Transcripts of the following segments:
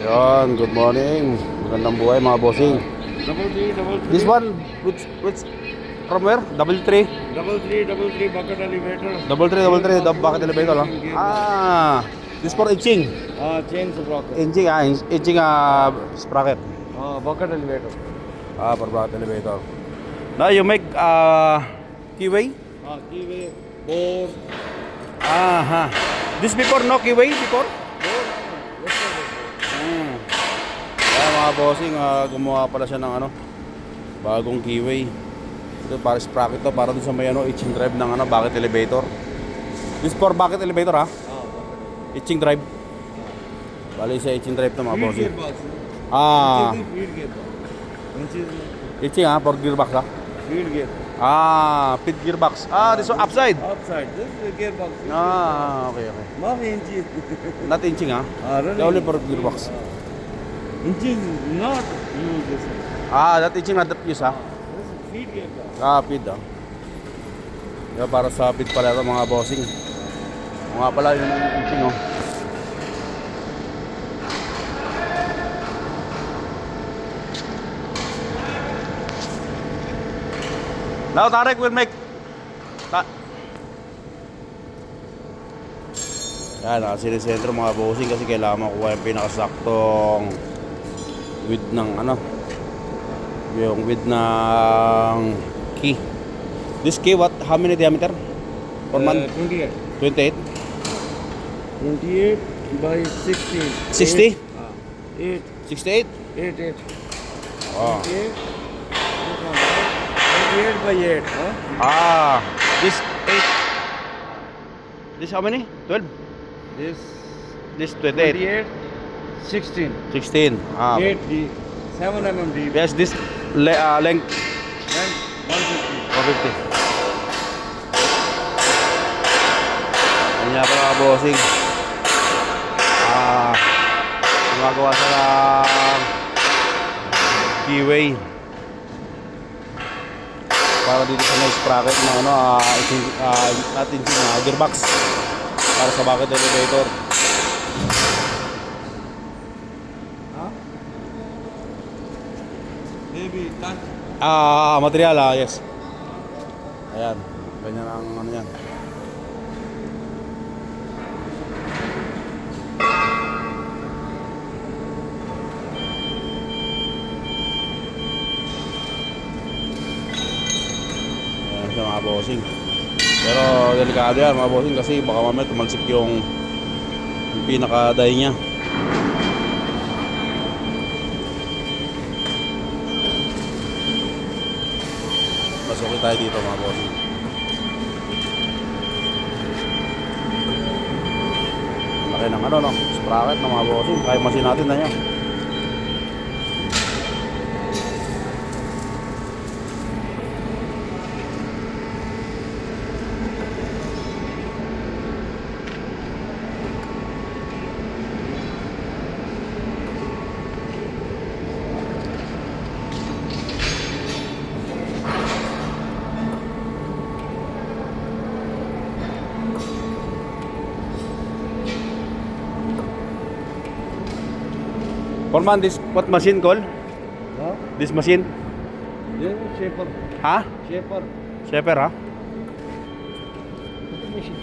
Yon, good morning. Magandang buhay mga bossing. Double three. This one, which from where? Double three. Double three bucket elevator. Double three, the bucket elevator, no? Ah, this for itching. Chain sprocket. Itching sprocket. Bucket elevator. For bucket elevator. Now you make keyway? Keyway, board. This before no keyway before? Kaya mga bossing, gumawa pala siya ng bagong keyway. Ito para sprocket to, para dun sa may itching drive ng bucket elevator. This for bucket elevator itching drive. Bali sa itching drive to mga bossing. Feed gearbox. Itching for gearbox Feed gear. Feed gearbox. This one upside. Upside. This is the gearbox. Okay. Not engine. Not inching Running. only for gearbox. Engine not use this. That inching not use This is feed gearbox. Feed Kaya para sa feed pala ito mga bossing. Mga pala yung inching Now Tarek will make Yan, sinisentro mga bossing kasi kailangan makuha yung pinakasaktong width ng yung width ng key. This key, how many diameter? Per month? 28. 28? 28 by 16. 60? 8. 68? 8. Oh. 28 by 8. This 8. This how many? 12? This 28. 16. 16. 8 D. 7 mm D. Yes, this length And 150. 150. Kanya pa mga bossing. Gumagawa sa keyway para dito sa may sprocket na natin gearbox para sa bucket elevator. Maybe touch. Material yes. Ayan, ganyan ang yan. Ayan siya mga bossing. Pero delikado yan mga bossing kasi baka mamaya tumalsik yung pinaka-die niya. Masukin tayo dito mga bossing. Laki ng sprocket ng mga bossing. Kaya masin natin na yan. Foreman, this what machine called? This machine? This is shaper. Shaper. Shaper, Fucking machine.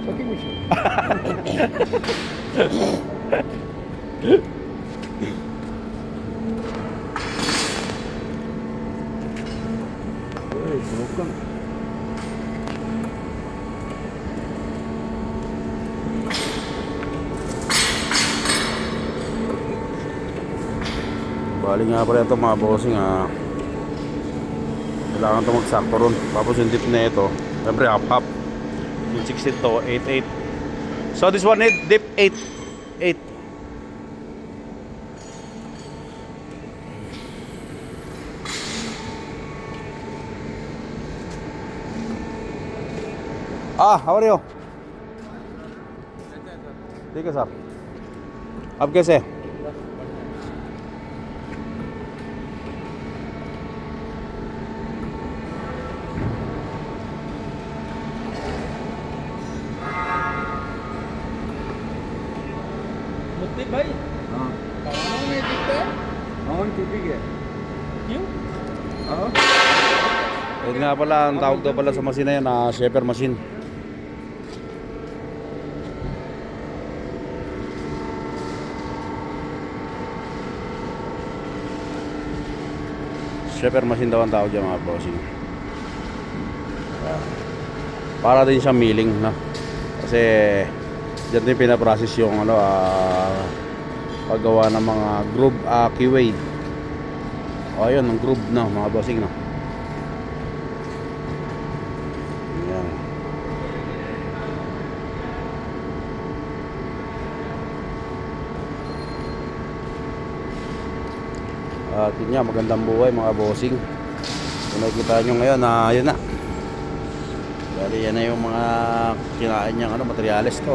Fucking machine. Hey, broken. Bali nga pala ito mga bossing kailangan ito magsakto ron. Tapos yung dip na ito siyempre half yung 16 to 8. So this one dip 8. How are you? ठीक है सर अब कैसे Mutik भाई हाँ में दिखता है हाँ ठीक है क्यों? हाँ Yun nga pala, ang tawag daw pala sa machine na yan, shaper machine. Shaper machine daw ang tawag dyan mga bossing. Para din siya milling, no? Kasi dyan din pinaprocess yung ano, paggawa ng mga groove keyway. O ayun, ang groove na mga bossing, no? Ayan. At yun nga, magandang buhay mga bossing. Kung nakikita nyo ngayon, yun na. Bali yan na yung mga kinain niyang ano, materyales to.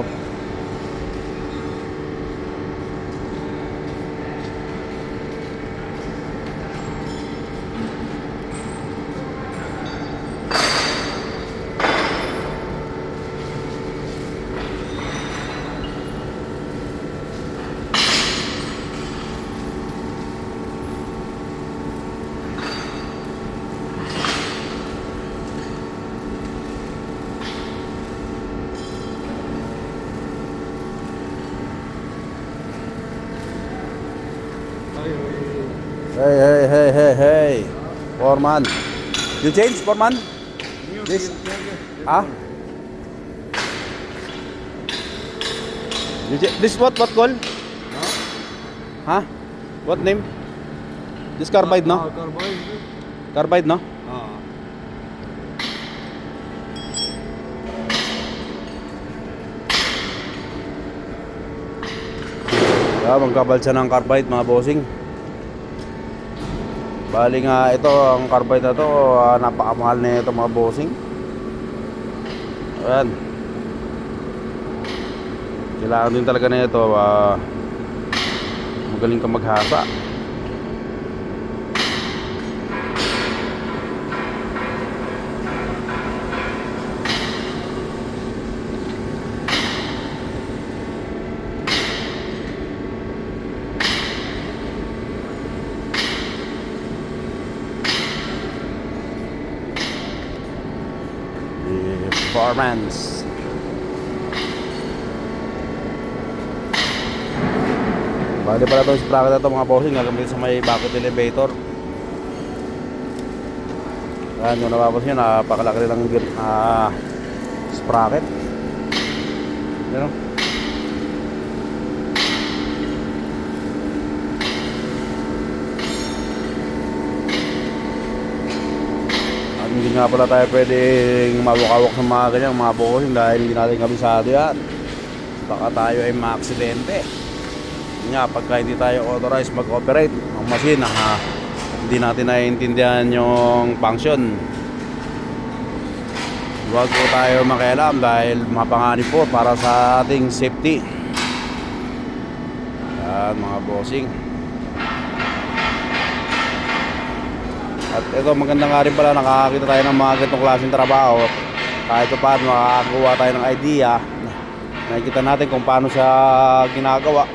Hey, Foreman. You change, Foreman? This? Ah? This what call? Huh? What name? This carbide, no? Carbide, no? हाँ Yeah, magkabalsa ng carbide mga bossing. Bali nga ito, ang carbide na to, napakamahal na ito mga bossing. Ayan. Kailangan din talaga na ito, magaling ka maghasa. Performance. Bali pala itong sprocket na ito mga bossing, gagamit sa may bucket elevator. Ayan, yung nababas nyo, napakalaki ng sprocket. Ayan o. Hindi nga pala tayo pwedeng mawak-awak sa mga ganyan, mga bossing, dahil hindi natin kabisado yan. Baka tayo ay maaksidente. Nga, pagka hindi tayo authorized mag-operate ang machine, hindi natin naiintindihan yung function. Huwag po tayo makialam dahil mapanganib po para sa ating safety. Yan mga bossing. At ito, maganda nga rin pala, nakakakita tayo ng mga ganitong klaseng trabaho. Kahit pa paano makakakuha tayo ng idea, nakikita natin kung paano siya ginagawa.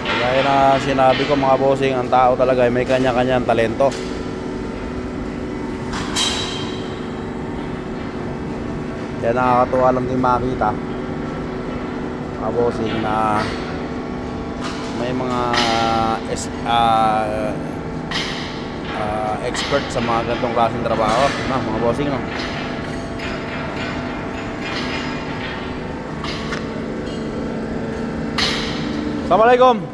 Kaya na sinabi ko mga bossing, ang tao talaga ay may kanya-kanyang talento. Kaya nakakatuwa lang din makita mga bossing na may mga expert sa mga ganitong klaseng trabaho, no, mga bossing, no? Assalamualaikum.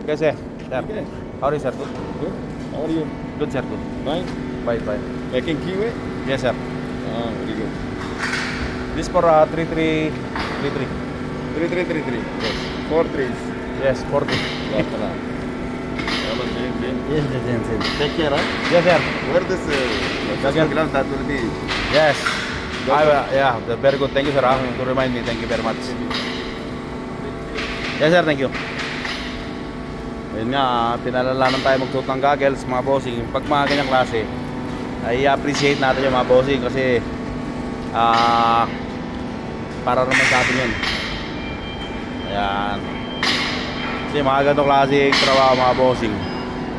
Kaise? Sir. Okay. How are you, sir? Good. Good. How are you? Good, sir. Good. Fine. Bye, bye. Making keyway? Yes, sir. Very good. This for 3333. 3333. Yes. 4 trees. Yes, 40. Chalo, Jane. Yes, yes, yes, yes. Take care, huh? Yes, sir. Where this Again. program that will be? Yes. Yeah, very good. Thank you, sir. To remind me. Thank you very much. Yes sir, thank you. Ayun nga, pinalalanan tayo magsuot ng goggles mga bossing. Pag mga ganyang klase, ay appreciate natin yung mga bossing kasi para naman sa atin yun. Ayan. Kasi mga ganitong klase trabaho mga bossing.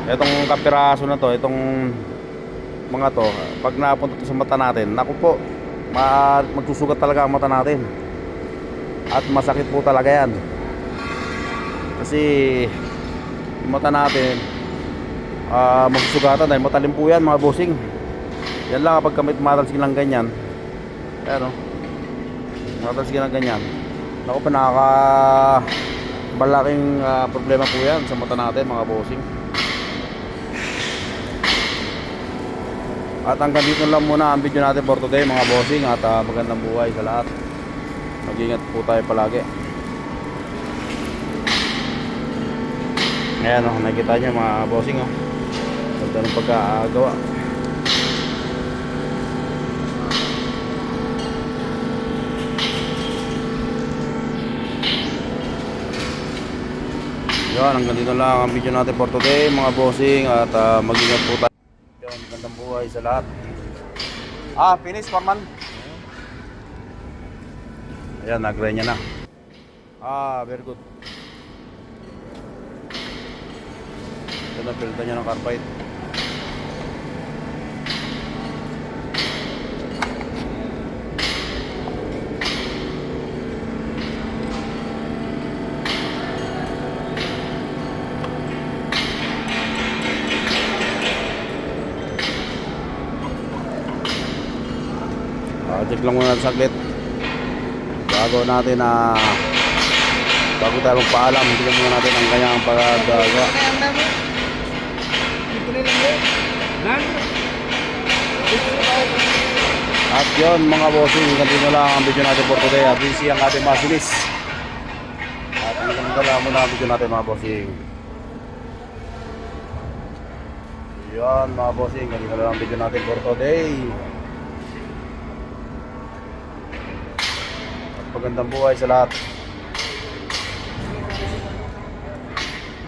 Itong kapiraso na to, itong mga to, pag napunta to sa mata natin, naku po, magsusugat talaga ang mata natin. At masakit po talaga yan. Kasi yung mata natin magsusugatan dahil matalim po yan mga bossing. Yan lang kapag kami tumatalsik lang ganyan. Ayan o, tumatalsik lang ganyan. Naku pa, malaking problema po yan sa mata natin mga bossing. At hanggang dito lang muna ang video natin for today mga bossing. At magandang buhay sa lahat. Mag-ingat po tayo palagi. Ayan o, nakikita nyo mga bossing o. Ganda ng pagkagawa. Yan, hanggang dito lang ang video natin for today mga bossing. At mag-ingat po tayo. Yan, magandang buhay sa lahat. Finish Foreman. Ayan, nag-renya na. Very good. Ito na, pilta niya ng carbide. Check lang muna saglit bago natin bago tayo magpaalam. Tingnan muna natin ang kanyang paggawa. At yun mga bossing, ganito lang ang video natin for today. At busy ang ating masinis. At ganito lang muna ang video natin mga bossing. Yun mga bossing, ganito lang ang video natin for today. Magandang buhay sa lahat.